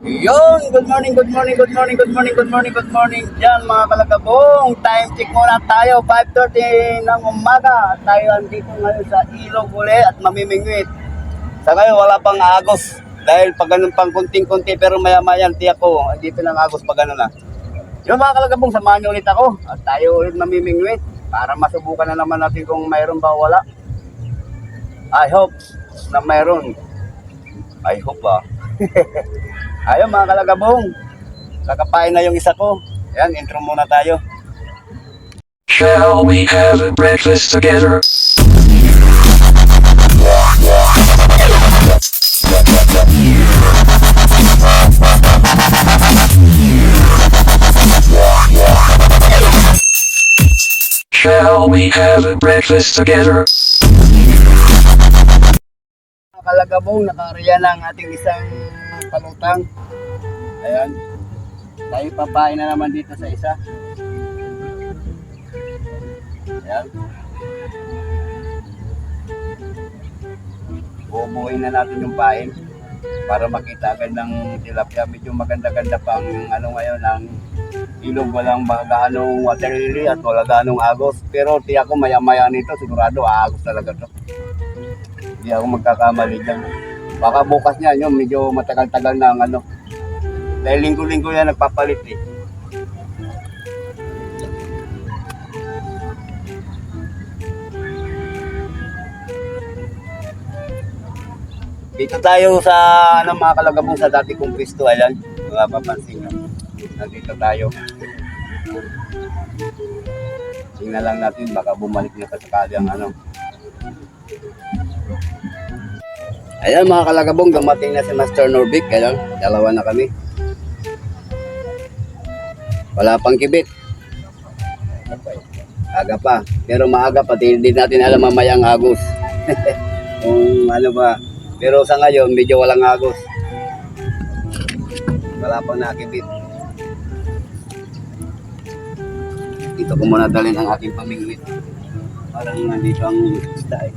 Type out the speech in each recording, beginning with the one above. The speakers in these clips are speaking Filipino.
Yun, good morning, good morning, good morning, good morning, good morning, good morning dyan mga kalagabong. Time check muna tayo, 5:30 ng umaga. Tayo andito ngayon sa ilog uli at mamimingwit. Sa ngayon wala pang agos dahil pag ganun pang kunting-kunti pero maya-maya tiyak ko, andito ng agos pag ganun na. Yun mga kalagabong, samahan niyo ulit ako at tayo ulit mamimingwit para masubukan na naman natin kung mayroon ba o wala. I hope na mayroon. I hope ba? Ayun mga kalagabong, kakapain na yung isa ko. Ayan, intro muna tayo. Shall we have a breakfast together? Shall we have a breakfast together? Mga kalagabong, nakariyan na ang ating isang palutang. Ayan, tayo papain na naman dito sa isa. Ayan. Bubuhin na natin yung pain para makita agad ng tilapia. Medyo maganda-ganda pa ang ano ngayon ang ilog, walang gaanong water lily at wala gaanong agos. Pero tiyak ko maya-maya nito sigurado agos talaga to. Hindi ako magkakamali dyan. Baka bukas niya yun, medyo matagal-tagal na ang ano. Dahil linggo-linggo yan nagpapalit eh. Dito tayo sa ano mga kalagabong sa dati kong pwesto. Ayan, mga papansin nyo. Nandito tayo. Tingnan lang natin baka bumalik na kasakali ang ano. Ayan mga kalagabong, dumating na si Master Norbic. Ayan, dalawa na kami. Wala pang kibit. Aga pa. Pero maaga pati hindi natin alam mamayang agos. Kung ano ba. Pero sa ngayon, medyo walang agos. Wala pang nakibit. Dito ko muna dalhin ang aking pamingwit. Parang nandito ang isda eh.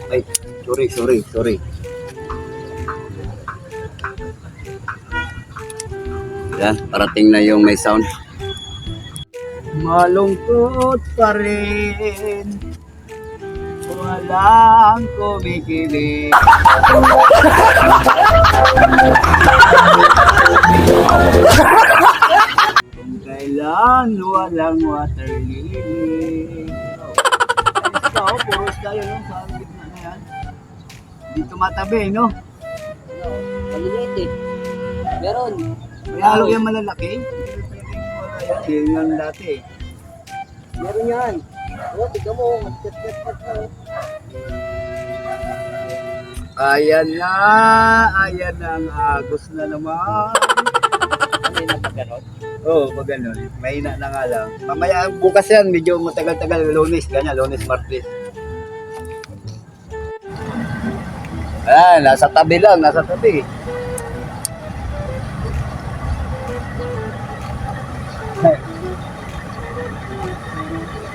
Ay, sorry. Yan, parating na yung may sound. Malungkot pa rin, walang kumikilig. Kung kailan walang water lily. Ikaw, puros tayo no, sa gitna na yan. Hindi tumatabi, no? Maliliit eh. Meron. May halo yung malalaki. Yun yung dati. Meron yan. O, tignan mo. Magkat-kat-kat na. Ayan na ang agos na naman. Ano yung napaganon? Oo, pag ganun. Mahina na nga lang. Mamaya, bukas yan, medyo matagal-tagal. Lunes, ganyan, Lunes, Martes. Ayan, nasa tabi lang, nasa tabi.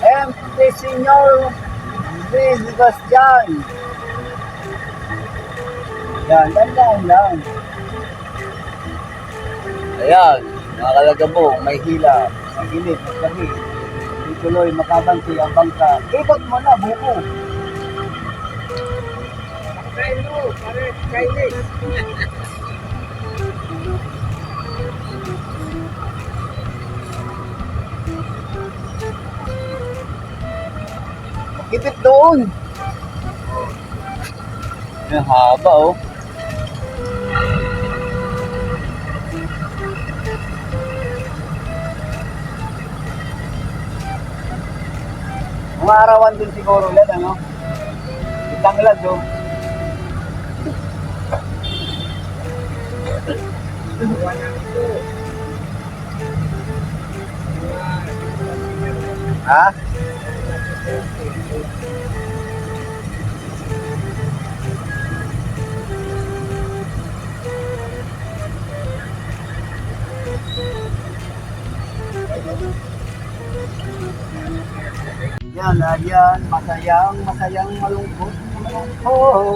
Empty Senyor Luis Sebastian. Yan, dandan lang. Ayan, mga kalagabong, may hila, may init, may gabi. Hindi tuloy makabanti ang bangka. Ikot mo na, buko. Kaino, pare, kainis. Makipit doon. Ang haba oh. Mga arawan din siguro yan, ano? Itang lang doon. Ha? Yan, yan, masayang malungkot. Oh.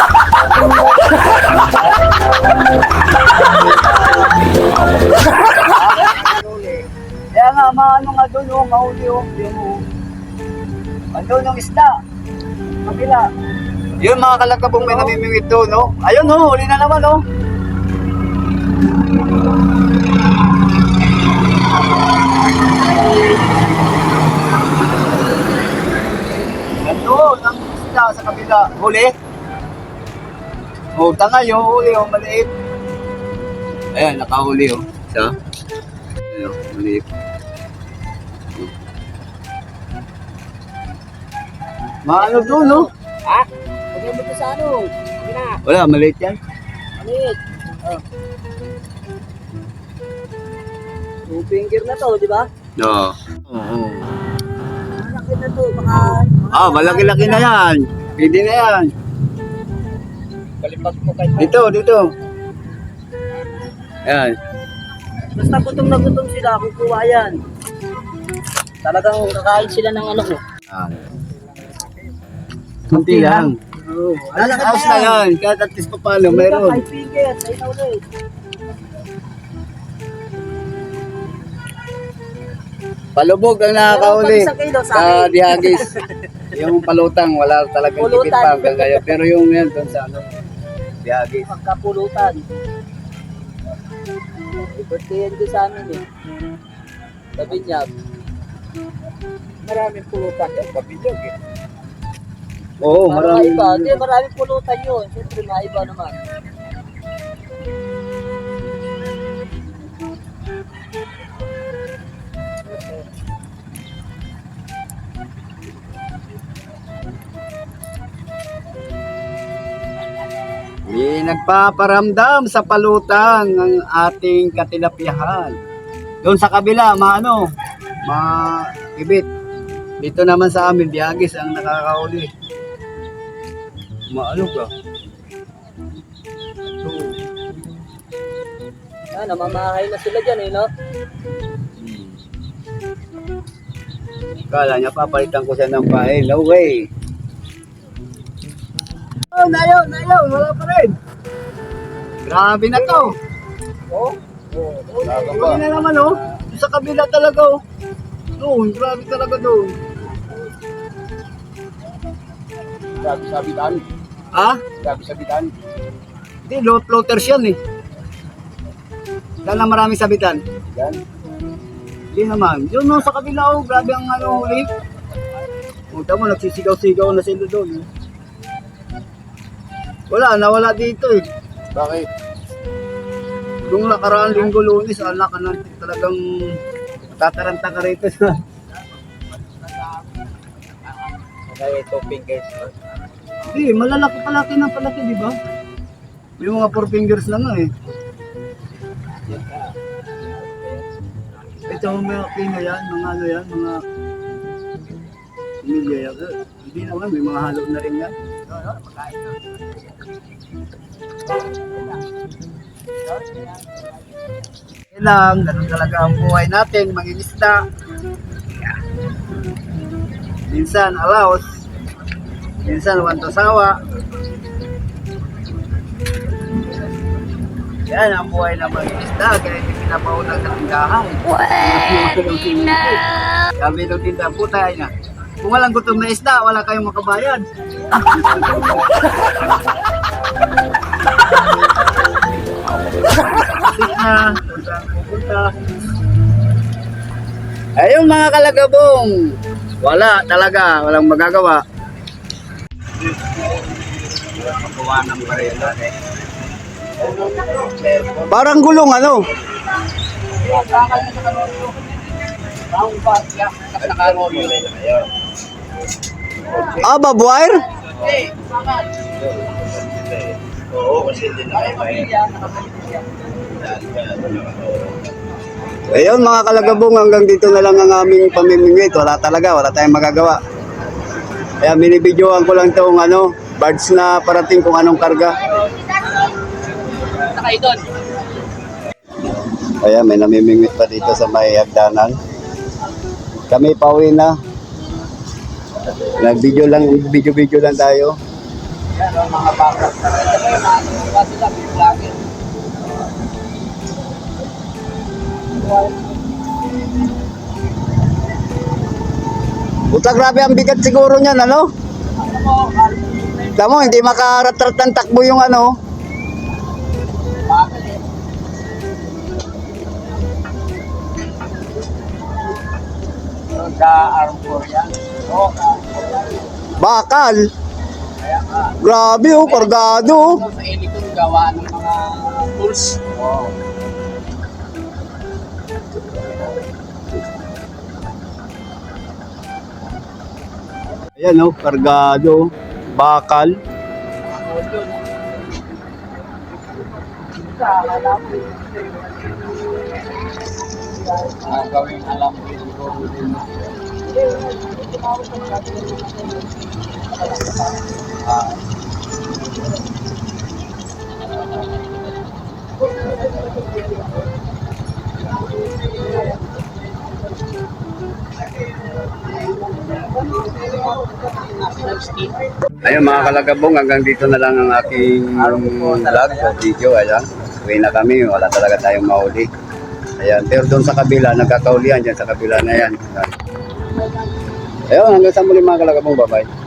Kaya nga, maano nga doon, oh, mahuli, oh, yung, andun yung isda, kabila. Yun mga kalakabong may namimingit doon, no? Ayun, no, huli na naman, no? Nandun, ang isda sa kabila. Huli? Oh, tanga yung huli, oh, maliit. Ayan, nakahuli, oh. Isa. Ayan, maliit. Maano doon, no? Ha? Huwag mo sa ano. Hindi na. Wala, maliit yan. Anit. Oh. Two finger na to, di ba? No. Oo. Malaki na to, baka... Ah, malaki-laki na yan. Pwede na yan. Kalipag mo kahit... Dito. Ayan. Basta gutom na gutom sila, kukuha yan. Talagang kakain sila ng ano ko. Ah. Kunti lang. Oo. Ayos na yan. Kahit at least pa paano, meron. Five fingers, ayun na ulit. Palubog ang nakakauli. Pero pag 1 kilo sa Sa akin. Dihagis. Yung palutang, wala talagang Pulutan. tipid pa hanggang ngayon. Pero yung yan doon sa ano, Dihagis. Pagkapulutan. Ibertihan ko sa amin eh. Sabi niya, maraming pulutan yan, pabilyog eh. Oo, marami. Iba. Hindi, maraming pulutan yun. Siyempre, maiba naman. May nagpaparamdam sa palutang ng ating katilapihan. Doon sa kabila, maibit. Dito naman sa amin, Dihagis ang nakakauli. Maano ka? Ito. Namamahay na sila dyan eh, no? Kala niya papalitan ko siya ng pahay. No way. Oh, nayaw. Wala pa rin. Grabe na to. Oo. Huli na naman, oh. Sa kabila talaga, oh. Doon, grabe talaga doon. Grabe sa bitan. Ha? Grabe sa bitan. Hindi, low floaters yan, eh. Dahil na maraming sabitan. Yan. Hindi naman. Yun, no, sa kabila, oh. Grabe ang huli. Punta mo, nagsisigaw-sigaw na sila doon, eh. Nawala dito, eh. Bakit? Yung nakaraan linggo lunes, anak ka na talagang tataranta ka rito sa... Okay, 2 fingers. Hindi, palaki di ba? May mga 4 fingers lang nga eh. Ito mga pino yan, mga ano yan, mga... Pamilya yan. Hindi naman, may mga halo na rin yan. Lang, ganun talaga ang buhay natin, mangingisda. Minsan alaos, minsan wantosawa. Yan ang buhay na mangingisda, kaya hindi pinapaulang sa tindahan. Pwede na! Sabi ng tindahan, puta na. Kung walang gutom na isda, wala kayong makabayad. Ayun mga kalagabong, wala talaga, walang magagawa. Parang gulong ano? Ah, babuwire? Oo, kasi hindi na Ayun mga kalagabong, hanggang dito na lang ang aming pamimingwit. Wala tayong magagawa. Kaya binibidyoan ko lang itong birds na parating kung anong karga. nakaidon. Kaya may namimingwit pa dito sa may hagdanan. Kami pauwi na. Nag-video lang, video lang tayo. Yan, mga baka. Ito po yung mga sila, may vlogger. Puta, grabe ang bigat siguro niyan, ano? Ano po, Tamo, hindi makaratrat ng takbo yung ano. bakit eh. Sa arm ko yan. Oo, Bakal. kaya nga. Grabe oh, kargado. Sa ilikong gawa ng mga tools. Oo. Ayan oh, kargado. Bakal. Gawing alam ko siguro din. Ayun mga kalagabong, hanggang dito na lang ang aking vlog o video. Ayan, uwi na kami, wala talaga tayong mahuli. Ayan, pero doon sa kabila, nagkakaulian dyan sa kabila na yan. Ayun, hanggang sa muli mga kalagabong, bye-bye.